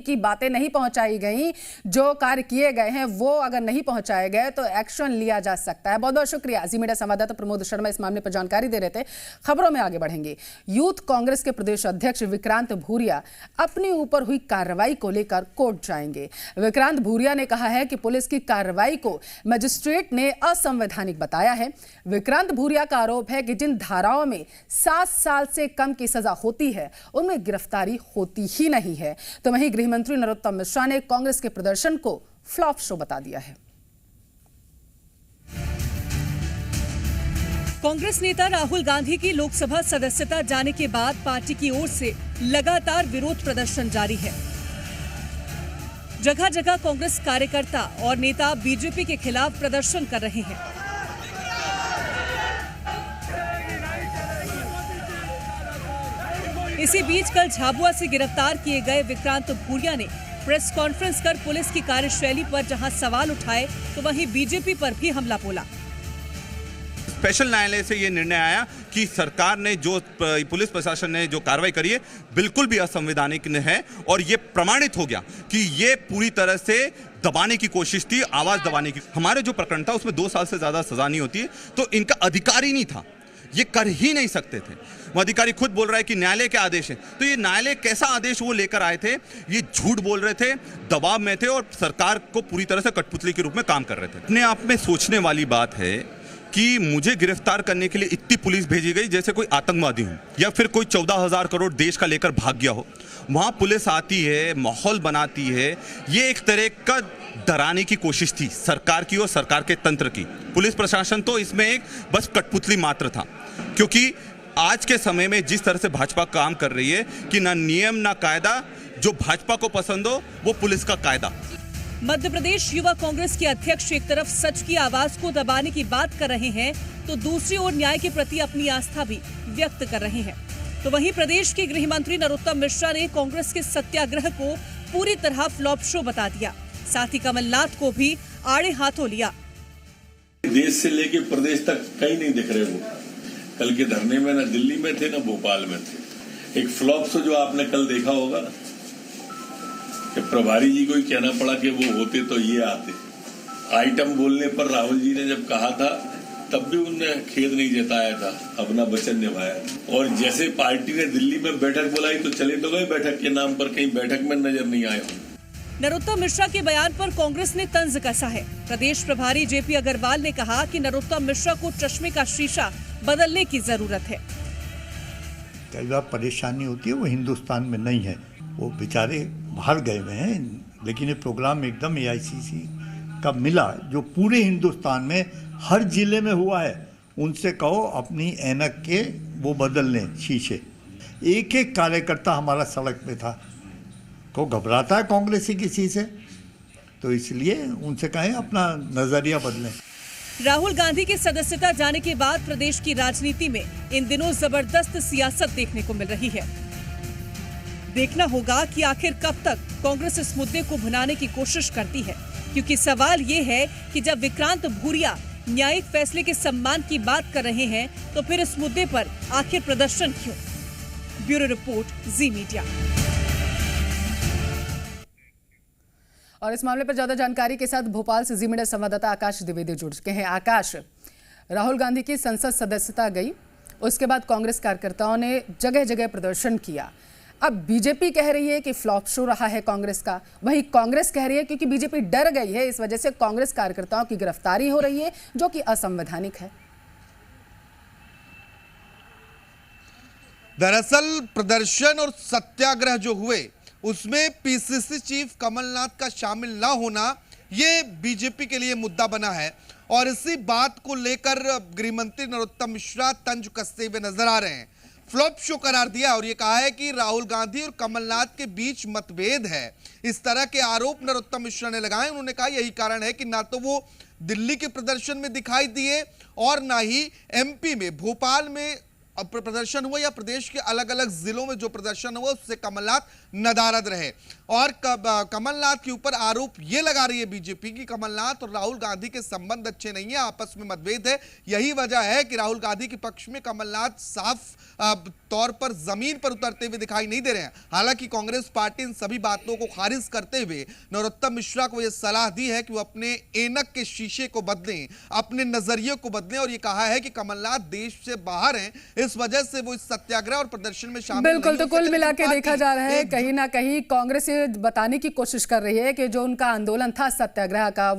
की बातें नहीं पहुंचाई गई, जो कार्य किए गए हैं वो अगर नहीं पहुंचाए गए तो एक्शन लिया जा सकता है। बहुत बहुत शुक्रिया। जी मीडिया संवाददाता प्रमोद शर्मा इस मामले पर जानकारी दे रहे थे। खबरों में आगे बढ़ेंगे। यूथ कांग्रेस के प्रदेश अध्यक्ष विक्रांत भूरिया अपने ऊपर हुई कार्रवाई को लेकर कोर्ट जाएंगे। विक्रांत भूरिया ने कहा है कि पुलिस की कार्रवाई को मजिस्ट्रेट ने असंवैधानिक बताया है। विक्रांत भूरिया का आरोप है कि जिन धाराओं में 7 साल से कम की सजा होती है उनमें गिरफ्तारी होती ही नहीं है। तो वहीं गृह मंत्री नरोत्तम मिश्रा ने कांग्रेस के प्रदर्शन को फ्लॉप शो बता दिया है। कांग्रेस नेता राहुल गांधी की लोकसभा सदस्यता जाने के बाद पार्टी की ओर से लगातार विरोध प्रदर्शन जारी है। जगह जगह कांग्रेस कार्यकर्ता और नेता बीजेपी के खिलाफ प्रदर्शन कर रहे हैं। इसी बीच कल झाबुआ से गिरफ्तार किए गए विक्रांत भूरिया ने प्रेस कॉन्फ्रेंस कर पुलिस की कार्यशैली पर जहां सवाल उठाए तो वहीं बीजेपी पर भी हमला बोला। स्पेशल न्यायालय से ये निर्णय आया कि सरकार ने जो पुलिस प्रशासन ने जो कार्रवाई करी है बिल्कुल भी असंवैधानिक है और ये प्रमाणित हो गया कि ये पूरी तरह से दबाने की कोशिश थी, आवाज दबाने की। हमारे जो प्रकरण था उसमें 2 साल से ज्यादा सजा नहीं होती है, तो इनका अधिकार ही नहीं था, ये कर ही नहीं सकते थे। वो अधिकारी खुद बोल रहा है कि न्यायालय के आदेश है, तो ये न्यायालय कैसा आदेश वो लेकर आए थे? ये झूठ बोल रहे थे, दबाव में थे और सरकार को पूरी तरह से कठपुतली के रूप में काम कर रहे थे। अपने आप में सोचने वाली बात है कि मुझे गिरफ्तार करने के लिए इतनी पुलिस भेजी गई जैसे कोई आतंकवादी हूं या फिर कोई 14,000 करोड़ देश का लेकर भाग गया हो। वहां पुलिस आती है, माहौल बनाती है, ये एक तरह का डराने की कोशिश थी सरकार की और सरकार के तंत्र की। पुलिस प्रशासन तो इसमें एक बस कठपुतली मात्र था, क्योंकि आज के समय में जिस तरह से भाजपा काम कर रही है कि ना नियम ना कायदा, जो भाजपा को पसंद हो वो पुलिस का कायदा। मध्य प्रदेश युवा कांग्रेस के अध्यक्ष एक तरफ सच की आवाज को दबाने की बात कर रहे हैं तो दूसरी ओर न्याय के प्रति अपनी आस्था भी व्यक्त कर रहे हैं। तो वहीं प्रदेश के गृह मंत्री नरोत्तम मिश्रा ने कांग्रेस के सत्याग्रह को पूरी तरह फ्लॉप शो बता दिया। साथ ही कमलनाथ को भी आड़े हाथों लिया। देश से लेके प्रदेश तक कहीं नहीं दिख रहे वो। कल के धरने में न दिल्ली में थे न भोपाल में थे। एक फ्लॉप शो जो आपने कल देखा होगा ना, कि प्रभारी जी को ही कहना पड़ा कि वो होते तो ये आते। आइटम बोलने पर राहुल जी ने जब कहा था तब भी उन्होंने खेद नहीं जताया था, अपना वचन निभाया। और जैसे पार्टी ने दिल्ली में बैठक बुलाई तो चले तो गए बैठक के नाम पर, कहीं बैठक में नजर नहीं आए। नरोत्तम मिश्रा के बयान पर कांग्रेस ने तंज कसा है। प्रदेश प्रभारी जेपी अग्रवाल ने कहा कि नरोत्तम मिश्रा को चश्मे का शीशा बदलने की जरूरत है। कई बार परेशानी होती है, वो हिंदुस्तान में नहीं है, वो बेचारे बाहर गए हुए हैं, लेकिन ये प्रोग्राम एकदम AICC का मिला जो पूरे हिंदुस्तान में हर जिले में हुआ है। उनसे कहो अपनी ऐनक के वो बदल लें शीशे। एक एक कार्यकर्ता हमारा सड़क पे था, को घबराता है कांग्रेसी किसी से, तो इसलिए उनसे कहें अपना नजरिया बदलें। राहुल गांधी की सदस्यता जाने के बाद प्रदेश की राजनीति में इन दिनों जबरदस्त सियासत देखने को मिल रही है। देखना होगा कि आखिर कब तक कांग्रेस इस मुद्दे को भुनाने की कोशिश करती है, क्योंकि सवाल ये है कि जब विक्रांत भूरिया न्यायिक फैसले के सम्मान की बात कर रहे हैं तो फिर इस मुद्दे पर आखिर प्रदर्शन क्यों? ब्यूरो रिपोर्ट, जी मीडिया। और इस मामले पर ज्यादा जानकारी के साथ भोपाल से जी मीडिया संवाददाता आकाश द्विवेदी जुड़ चुके हैं। आकाश, राहुल गांधी की संसद सदस्यता गई, उसके बाद कांग्रेस कार्यकर्ताओं ने जगह जगह प्रदर्शन किया। अब बीजेपी कह रही है कि फ्लॉप शो रहा है कांग्रेस का, वहीं कांग्रेस कह रही है क्योंकि बीजेपी डर गई है, इस वजह से कांग्रेस कार्यकर्ताओं की गिरफ्तारी हो रही है जो कि असंवैधानिक है। दरअसल प्रदर्शन और सत्याग्रह जो हुए उसमें PCC चीफ कमलनाथ का शामिल ना होना ये बीजेपी के लिए मुद्दा बना है और इसी बात को लेकर गृह मंत्री नरोत्तम मिश्रा तंज कसते हुए नजर आ रहे हैं। फ्लॉप शो करार दिया और ये कहा है कि राहुल गांधी और कमलनाथ के बीच मतभेद है। इस तरह के आरोप नरोत्तम मिश्रा ने लगाए। उन्होंने कहा यही कारण है कि ना तो वो दिल्ली के प्रदर्शन में दिखाई दिए और ना ही MP में भोपाल में प्रदर्शन हुआ या प्रदेश के अलग अलग जिलों में जो प्रदर्शन हुआ उससे कमलनाथ नदारद रहे। और कमलनाथ के ऊपर आरोप ये लगा रही है बीजेपी की कमलनाथ और राहुल गांधी के संबंध अच्छे नहीं है, आपस में मतभेद है। यही वजह है कि राहुल गांधी के पक्ष में कमलनाथ साफ तौर पर जमीन पर उतरते हुए दिखाई नहीं दे रहे हैं। हालांकि कांग्रेस पार्टी इन सभी बातों को खारिज करते हुए नरोत्तम मिश्रा को यह सलाह दी है कि वो अपने ऐनक के शीशे को बदलें, अपने नजरिए को बदलें, और ये कहा है कि कमलनाथ देश से बाहर हैं, इस वजह से वो इस सत्याग्रह और प्रदर्शन में शामिल बिल्कुल। तो कुल मिला के देखा जा रहा है कहीं ना कहीं कांग्रेस ये बताने की कोशिश कर रही है कि जो उनका आंदोलन था सत्याग्रह का